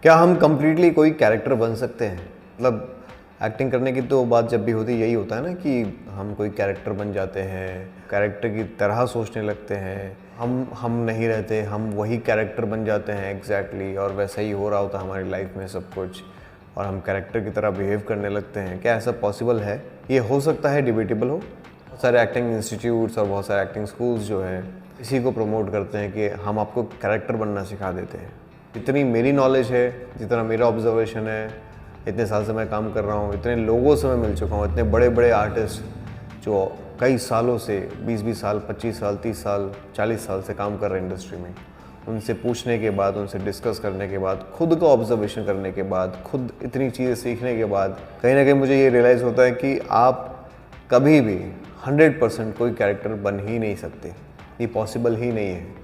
क्या हम कम्प्लीटली कोई कैरेक्टर बन सकते हैं? मतलब एक्टिंग करने की तो बात जब भी होती है यही होता है ना कि हम कोई कैरेक्टर बन जाते हैं, कैरेक्टर की तरह सोचने लगते हैं, हम नहीं रहते, हम वही कैरेक्टर बन जाते हैं एग्जैक्टली और वैसा ही हो रहा होता है हमारी लाइफ में सब कुछ और हम कैरेक्टर की तरह बिहेव करने लगते हैं। क्या ऐसा पॉसिबल है? ये हो सकता है, डिबेटेबल हो। बहुत सारे एक्टिंग इंस्टीट्यूट्स और बहुत सारे एक्टिंग स्कूल्स जो हैं इसी को प्रमोट करते हैं कि हम आपको कैरेक्टर बनना सिखा देते हैं। जितनी मेरी नॉलेज है, जितना मेरा ऑब्जर्वेशन है, इतने साल से मैं काम कर रहा हूँ, इतने लोगों से मैं मिल चुका हूँ, इतने बड़े बड़े आर्टिस्ट जो कई सालों से 20-20 साल, 25 साल, 30 साल, 40 साल से काम कर रहे हैं इंडस्ट्री में, उनसे पूछने के बाद, उनसे डिस्कस करने के बाद, खुद का ऑब्जर्वेशन करने के बाद, खुद इतनी चीज़ें सीखने के बाद कहीं ना कहीं मुझे ये रियलाइज़ होता है कि आप कभी भी 100% कोई कैरेक्टर बन ही नहीं सकते। ये पॉसिबल ही नहीं है।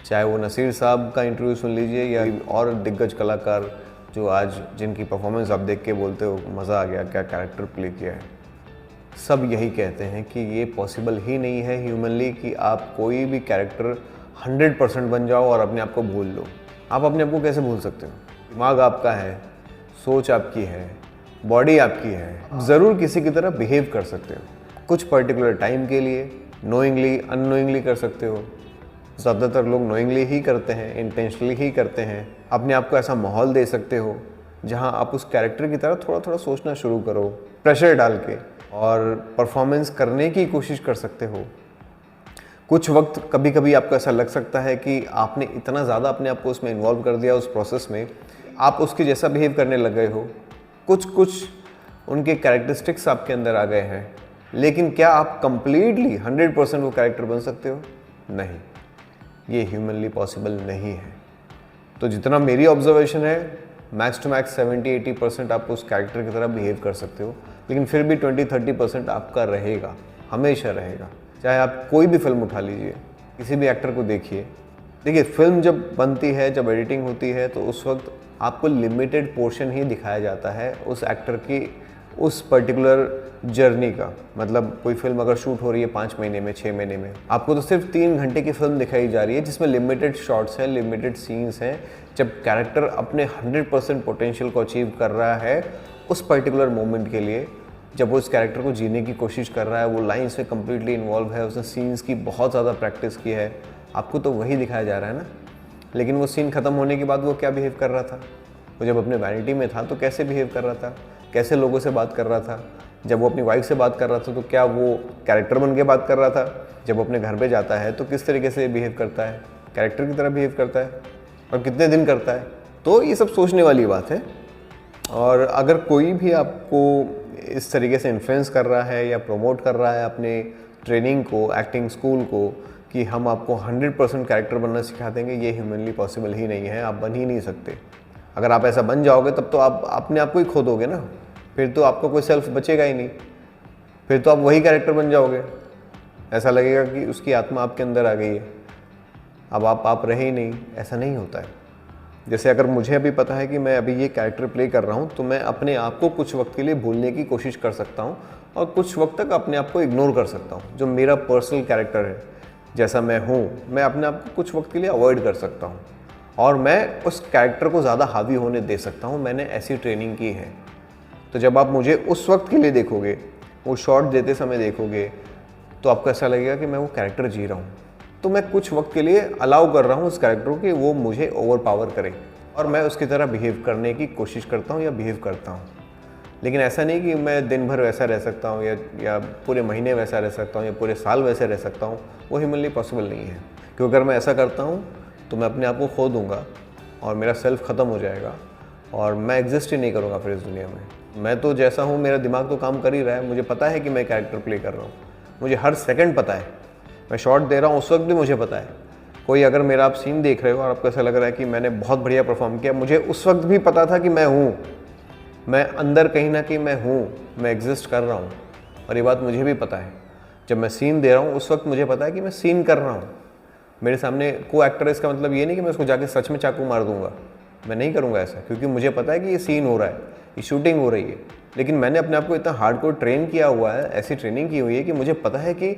चाहे वो नसीर साहब का इंटरव्यू सुन लीजिए या और दिग्गज कलाकार जो आज जिनकी परफॉर्मेंस आप देख के बोलते हो मज़ा आ गया, क्या कैरेक्टर प्ले किया है, सब यही कहते हैं कि ये पॉसिबल ही नहीं है ह्यूमनली कि आप कोई भी कैरेक्टर 100% बन जाओ और अपने आप को भूल लो। आप अपने आप को कैसे भूल सकते हो? दिमाग आपका है, सोच आपकी है, बॉडी आपकी है, ज़रूर किसी की तरह बिहेव कर सकते हो कुछ पर्टिकुलर टाइम के लिए, नोइंगली अननोइंगली कर सकते हो। ज़्यादातर लोग नोइंगली ही करते हैं, इंटेंशनली ही करते हैं। अपने आप को ऐसा माहौल दे सकते हो जहां आप उस कैरेक्टर की तरह थोड़ा थोड़ा सोचना शुरू करो, प्रेशर डाल के, और परफॉर्मेंस करने की कोशिश कर सकते हो। कुछ वक्त कभी कभी आपको ऐसा लग सकता है कि आपने इतना ज़्यादा अपने आप को उसमें इन्वॉल्व कर दिया, उस प्रोसेस में आप उसके जैसा बिहेव करने लग गए हो, कुछ उनके कैरेक्टरिस्टिक्स आपके अंदर आ गए हैं। लेकिन क्या आप कंप्लीटली 100% वो कैरेक्टर बन सकते हो? नहीं, ये ह्यूमनली पॉसिबल नहीं है। तो जितना मेरी ऑब्जर्वेशन है, मैक्स टू मैक्स 70-80% आप उस कैरेक्टर की तरह बिहेव कर सकते हो, लेकिन फिर भी 20-30% आपका रहेगा, हमेशा रहेगा। चाहे आप कोई भी फिल्म उठा लीजिए, किसी भी एक्टर को देखिए फिल्म जब बनती है, जब एडिटिंग होती है, तो उस वक्त आपको लिमिटेड पोर्शन ही दिखाया जाता है उस एक्टर की उस पर्टिकुलर जर्नी का। मतलब कोई फिल्म अगर शूट हो रही है 5 महीने में, 6 महीने में, आपको तो सिर्फ 3 घंटे की फिल्म दिखाई जा रही है जिसमें लिमिटेड शॉट्स हैं, लिमिटेड सीन्स हैं। जब कैरेक्टर अपने 100% पोटेंशियल को अचीव कर रहा है उस पर्टिकुलर मोमेंट के लिए, जब वो उस कैरेक्टर को जीने की कोशिश कर रहा है, वो लाइन्स में कम्प्लीटली इन्वॉल्व है, उसने सीन्स की बहुत ज़्यादा प्रैक्टिस की है, आपको तो वही दिखाया जा रहा है ना। लेकिन वो सीन ख़त्म होने के बाद वो क्या बिहेव कर रहा था? वो जब अपने वैनिटी में था तो कैसे बिहेव कर रहा था, कैसे लोगों से बात कर रहा था? जब वो अपनी वाइफ से बात कर रहा था तो क्या वो कैरेक्टर बन के बात कर रहा था? जब अपने घर पे जाता है तो किस तरीके से बिहेव करता है? कैरेक्टर की तरह बिहेव करता है? और कितने दिन करता है? तो ये सब सोचने वाली बात है। और अगर कोई भी आपको इस तरीके से इन्फ्लुएंस कर रहा है या प्रमोट कर रहा है अपने ट्रेनिंग को, एक्टिंग स्कूल को, कि हम आपको 100% कैरेक्टर बनना सिखा देंगे, ये ह्यूमनली पॉसिबल ही नहीं है। आप बन ही नहीं सकते। अगर आप ऐसा बन जाओगे तब तो आप अपने आप को ही खो दोगे ना, फिर तो आपका कोई सेल्फ बचेगा ही नहीं, फिर तो आप वही कैरेक्टर बन जाओगे। ऐसा लगेगा कि उसकी आत्मा आपके अंदर आ गई है, अब आप रहे ही नहीं। ऐसा नहीं होता है। जैसे अगर मुझे अभी पता है कि मैं अभी ये कैरेक्टर प्ले कर रहा हूँ तो मैं अपने आप को कुछ वक्त के लिए भूलने की कोशिश कर सकता हूँ और कुछ वक्त तक अपने आप को इग्नोर कर सकता हूँ। जो मेरा पर्सनल कैरेक्टर है, जैसा मैं हूँ, मैं अपने आप को कुछ वक्त के लिए अवॉइड कर सकता हूँ और मैं उस कैरेक्टर को ज़्यादा हावी होने दे सकता हूँ। मैंने ऐसी ट्रेनिंग की है। तो जब आप मुझे उस वक्त के लिए देखोगे, वो शॉट देते समय देखोगे, तो आपको ऐसा लगेगा कि मैं वो कैरेक्टर जी रहा हूँ। तो मैं कुछ वक्त के लिए अलाउ कर रहा हूँ उस कैरेक्टर को कि वो मुझे ओवर पावर करे और मैं उसकी तरह बिहेव करने की कोशिश करता हूँ या बिहेव करता हूँ। लेकिन ऐसा नहीं कि मैं दिन भर वैसा रह सकता हूँ या पूरे महीने वैसा रह सकता हूँ या पूरे साल वैसे रह सकता हूँ। वो ह्यूमनली पॉसिबल नहीं है, क्योंकि अगर मैं ऐसा करता हूँ तो मैं अपने आप को खो दूँगा और मेरा सेल्फ ख़त्म हो जाएगा और मैं एग्जिस्ट ही नहीं करूँगा फिर इस दुनिया में। मैं तो जैसा हूँ, मेरा दिमाग तो काम कर ही रहा है। मुझे पता है कि मैं कैरेक्टर प्ले कर रहा हूँ, मुझे हर सेकंड पता है। मैं शॉट दे रहा हूँ उस वक्त भी मुझे पता है। कोई अगर मेरा आप सीन देख रहे हो और आपको ऐसा लग रहा है कि मैंने बहुत बढ़िया परफॉर्म किया, मुझे उस वक्त भी पता था कि मैं हूँ, मैं अंदर कहीं ना कहीं मैं हूँ, मैं एग्जिस्ट कर रहा हूँ। और ये बात मुझे भी पता है। जब मैं सीन दे रहा हूँ उस वक्त मुझे पता है कि मैं सीन कर रहा हूँ। मेरे सामने को एक्टर है, इसका मतलब ये नहीं कि मैं उसको जाके सच में चाकू मार दूंगा। मैं नहीं करूँगा ऐसा, क्योंकि मुझे पता है कि ये सीन हो रहा है, ये शूटिंग हो रही है। लेकिन मैंने अपने आप को इतना हार्डकोर ट्रेन किया हुआ है, ऐसी ट्रेनिंग की हुई है कि मुझे पता है कि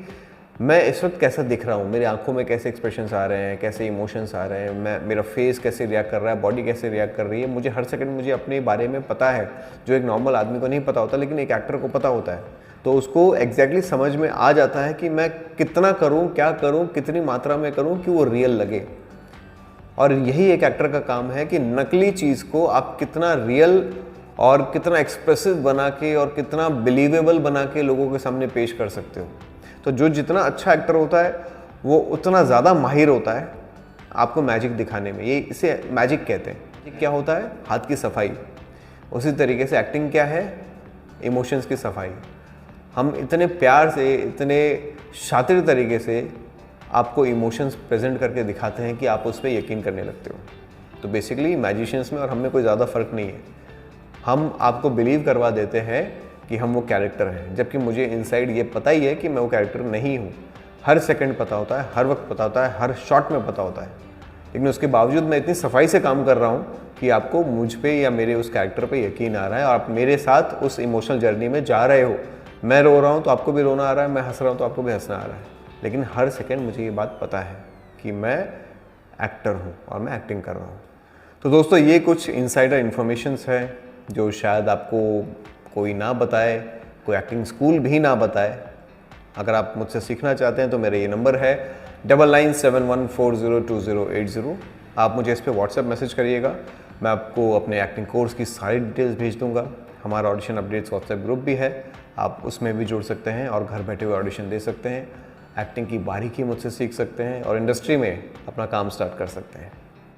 मैं इस वक्त कैसा दिख रहा हूँ, मेरी आंखों में कैसे एक्सप्रेशंस आ रहे हैं, कैसे इमोशंस आ रहे हैं, मैं मेरा फेस कैसे रिएक्ट कर रहा है, बॉडी कैसे रिएक्ट कर रही है, मुझे हर सेकंड मुझे अपने बारे में पता है, जो एक नॉर्मल आदमी को नहीं पता होता लेकिन एक एक्टर को पता होता है। तो उसको एग्जैक्टली समझ में आ जाता है कि मैं कितना करूँ, क्या करूँ, कितनी मात्रा में करूँ कि वो रियल लगे। और यही एक एक्टर का काम है कि नकली चीज़ को आप कितना रियल और कितना एक्सप्रेसिव बना के और कितना बिलीवेबल बना के लोगों के सामने पेश कर सकते हो। तो जो जितना अच्छा एक्टर होता है वो उतना ज़्यादा माहिर होता है आपको मैजिक दिखाने में। ये इसे मैजिक कहते हैं। क्या होता है? हाथ की सफाई। उसी तरीके से एक्टिंग क्या है? इमोशंस की सफाई। हम इतने प्यार से, इतने शातिर तरीके से आपको इमोशंस प्रेजेंट करके दिखाते हैं कि आप उस पर यकीन करने लगते हो। तो बेसिकली मैजिशियंस में और हम में कोई ज़्यादा फ़र्क नहीं है। हम आपको बिलीव करवा देते हैं कि हम वो कैरेक्टर हैं, जबकि मुझे इनसाइड ये पता ही है कि मैं वो कैरेक्टर नहीं हूँ। हर सेकंड पता होता है, हर वक्त पता होता है, हर शॉट में पता होता है, लेकिन उसके बावजूद मैं इतनी सफाई से काम कर रहा हूँ कि आपको मुझ पे या मेरे उस कैरेक्टर पे यकीन आ रहा है और आप मेरे साथ उस इमोशनल जर्नी में जा रहे हो। मैं रो रहा हूँ तो आपको भी रोना आ रहा है, मैं हंस रहा हूँ तो आपको भी हंसना आ रहा है, लेकिन हर सेकंड मुझे ये बात पता है कि मैं एक्टर हूँ और मैं एक्टिंग कर रहा हूँ। तो दोस्तों, ये कुछ इनसाइडर इन्फॉर्मेशंस है जो शायद आपको कोई ना बताए, कोई एक्टिंग स्कूल भी ना बताए। अगर आप मुझसे सीखना चाहते हैं तो मेरा ये नंबर है 9971402080। आप मुझे इस पर व्हाट्सएप मैसेज करिएगा, मैं आपको अपने एक्टिंग कोर्स की सारी डिटेल्स भेज दूंगा। हमारा ऑडिशन अपडेट्स व्हाट्सएप ग्रुप भी है, आप उसमें भी जुड़ सकते हैं और घर बैठे हुए ऑडिशन दे सकते हैं, एक्टिंग की बारीकी मुझसे सीख सकते हैं और इंडस्ट्री में अपना काम स्टार्ट कर सकते हैं।